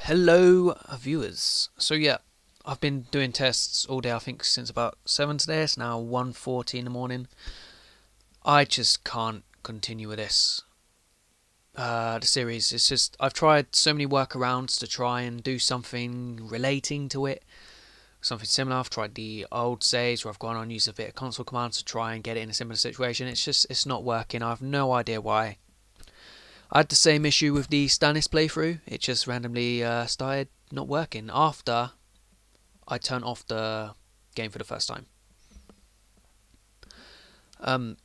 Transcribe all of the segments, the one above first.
Hello viewers. So yeah, I've been doing tests all day, I think since about 7 today. It's now 1:40 in the morning. I just can't continue with this. The series, it's just, I've tried so many workarounds to try and do something relating to it. Something similar. I've tried the old saves where I've gone on and used a bit of console commands to try and get it in a similar situation. It's not working. I have no idea why. I had the same issue with the Stannis playthrough. It just randomly started not working after I turned off the game for the first time.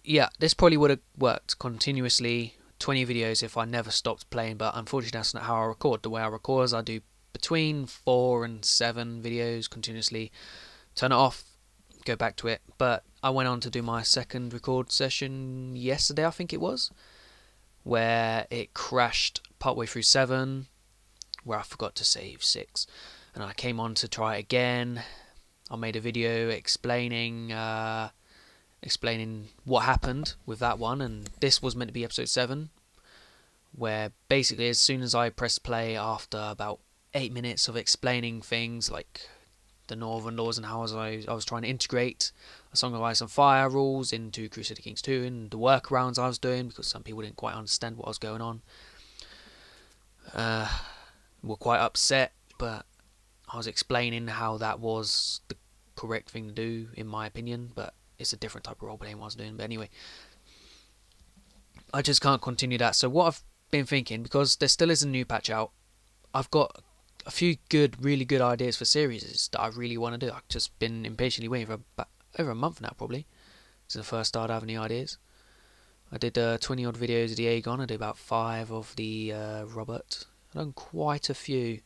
Yeah, this probably would have worked continuously, 20 videos if I never stopped playing, but unfortunately that's not how I record. The way I record is I do between 4 and 7 videos continuously, turn it off, go back to it. But I went on to do my second record session yesterday, I think it was, where it crashed partway through 7, where I forgot to save 6, and I came on to try it again. I made a video explaining what happened with that one, and this was meant to be episode 7, where basically as soon as I pressed play after about 8 minutes of explaining things like the Northern laws and how I was trying to integrate A Song of Ice and Fire rules into Crusader Kings 2 and the workarounds I was doing, because some people didn't quite understand what was going on, were quite upset, but I was explaining how that was the correct thing to do in my opinion, but it's a different type of role playing I was doing. But anyway, I just can't continue that. So what I've been thinking, because there still is a new patch out, I've got a few really good ideas for series that I really want to do. I've just been impatiently waiting for about over a month now, probably, since I first started having the ideas. I did 20 odd videos of the Aegon. I did about 5 of the Robert. I've done quite a few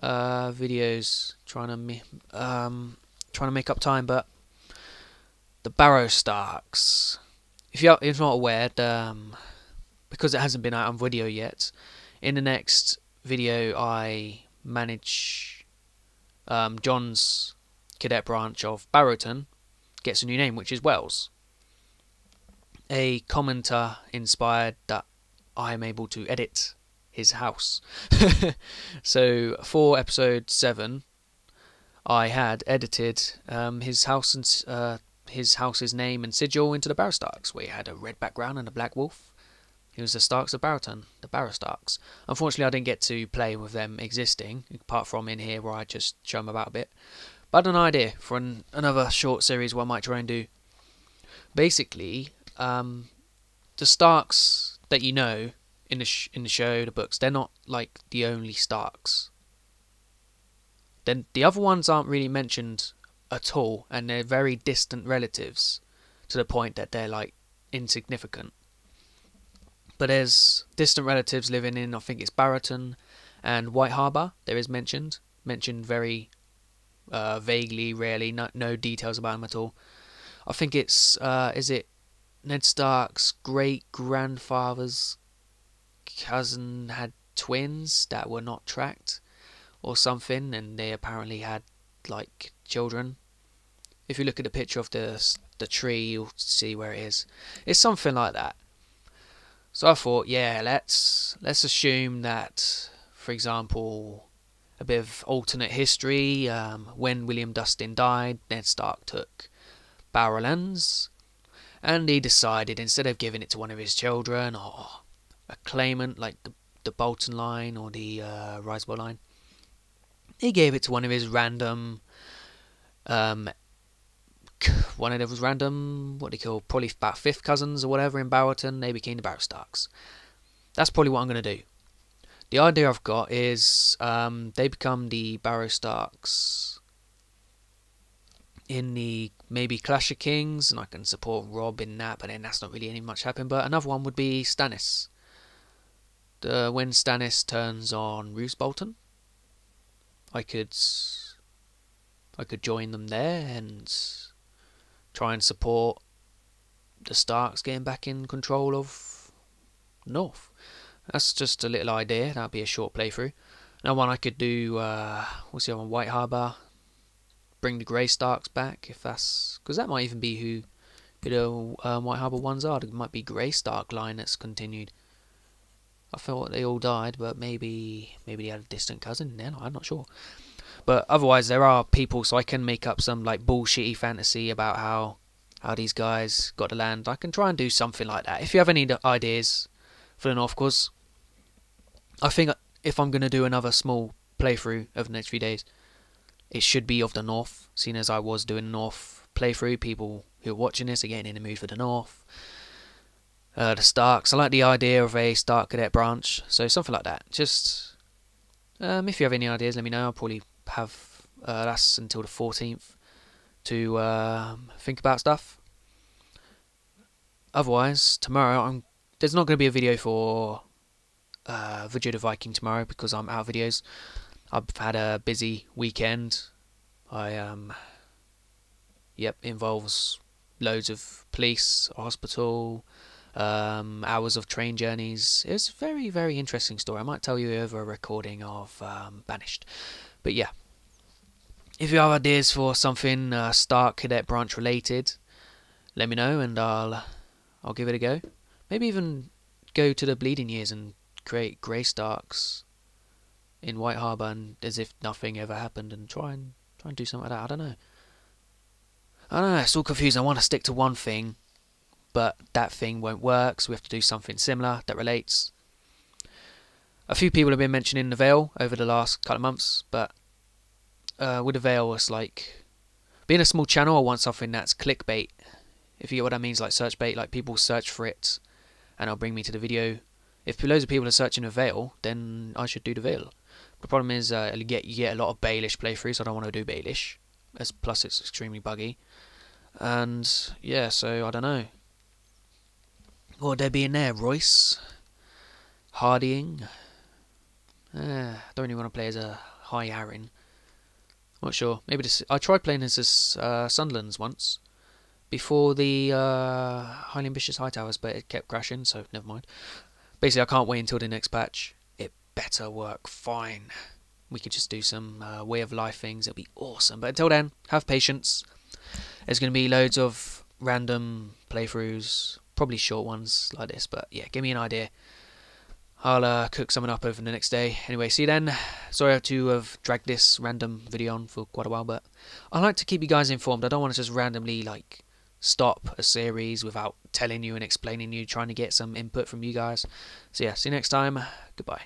videos trying to make up time, but the Barrow Starks, if you're not aware, because it hasn't been out on video yet, in the next video I manage John's cadet branch of Barrowton gets a new name, which is Wells. A commenter inspired that I am able to edit his house. So for episode 7 I had edited his house's name and sigil into the Barrow Starks, where he had a red background and a black wolf. He was the Starks of Barrowton, the Barrow Starks. Unfortunately I didn't get to play with them existing, apart from in here where I just show them about a bit. But I had an idea for another short series where I might try and do. Basically, the Starks that you know in the show, the books, they're not like the only Starks. Then the other ones aren't really mentioned at all, and they're very distant relatives to the point that they're like insignificant. But there's distant relatives living in, I think it's Barrowton and White Harbour. There is mentioned very vaguely, rarely, no details about them at all. I think it's is it Ned Stark's great grandfather's cousin had twins that were not tracked or something, and they apparently had like children. If you look at the picture of the tree, you'll see where it is. It's something like that. So I thought, yeah, let's assume that, for example, a bit of alternate history. When William Dustin died, Ned Stark took Barrowlands, and he decided, instead of giving it to one of his children or a claimant like the Bolton line or the Riseborough line, he gave it to one of his random, what they call, probably about 5th cousins or whatever in Barrowton. They became the Barrow Starks. That's probably what I'm going to do. The idea I've got is they become the Barrow Starks in the maybe Clash of Kings, and I can support Rob in that, but then that's not really any much happening. But another one would be Stannis. When Stannis turns on Roose Bolton, I could join them there and try and support the Starks getting back in control of North. That's just a little idea. That'd be a short playthrough. Now one I could do, what's the other one? White Harbour. Bring the Grey Starks back, if that's, because that might even be who the White Harbour ones are. It might be Grey Stark line that's continued. I thought they all died, but maybe they had a distant cousin then, I'm not sure. But otherwise there are people, so I can make up some like bullshitty fantasy about how these guys got to land. I can try and do something like that. If you have any ideas for the North, because I think if I'm going to do another small playthrough over the next few days, it should be of the North, seeing as I was doing North playthrough. People who are watching this are getting in the mood for the North. The Starks, I like the idea of a Stark cadet branch, so something like that. Just if you have any ideas, let me know. I'll probably have that's until the 14th to think about stuff. Otherwise, tomorrow there's not going to be a video for Vujo the Viking tomorrow because I'm out of videos. I've had a busy weekend. Yep, involves loads of police, hospital, hours of train journeys. It's a very, very interesting story. I might tell you over a recording of Banished. But yeah, if you have ideas for something Stark Cadet branch related, let me know and I'll give it a go. Maybe even go to the Bleeding Years and create Grey Starks in White Harbour and as if nothing ever happened, and try and do something like that. I don't know. It's all confusing. I want to stick to one thing, but that thing won't work, so we have to do something similar that relates. A few people have been mentioning the Veil over the last couple of months, but with the Veil, it's like being a small channel. I want something that's clickbait, if you get what I mean. It's like search bait, like people search for it and it'll bring me to the video. If loads of people are searching the Veil, then I should do the Veil. The problem is you get a lot of Baelish playthroughs, so I don't want to do Baelish. Plus it's extremely buggy. And yeah, so I don't know. What would there be in there? Royce? Hardying? I don't really want to play as a High Aaron. Not sure. Maybe this. I tried playing as this Sunderland's once before the Highly Ambitious High Towers, but it kept crashing, so never mind. Basically, I can't wait until the next patch. It better work fine. We could just do some way of life things. It'll be awesome. But until then, have patience. There's going to be loads of random playthroughs, probably short ones like this. But yeah, give me an idea. I'll cook something up over the next day. Anyway, see you then. Sorry to have dragged this random video on for quite a while, but I like to keep you guys informed. I don't want to just randomly like stop a series without telling you and explaining you, trying to get some input from you guys. So yeah, see you next time. Goodbye.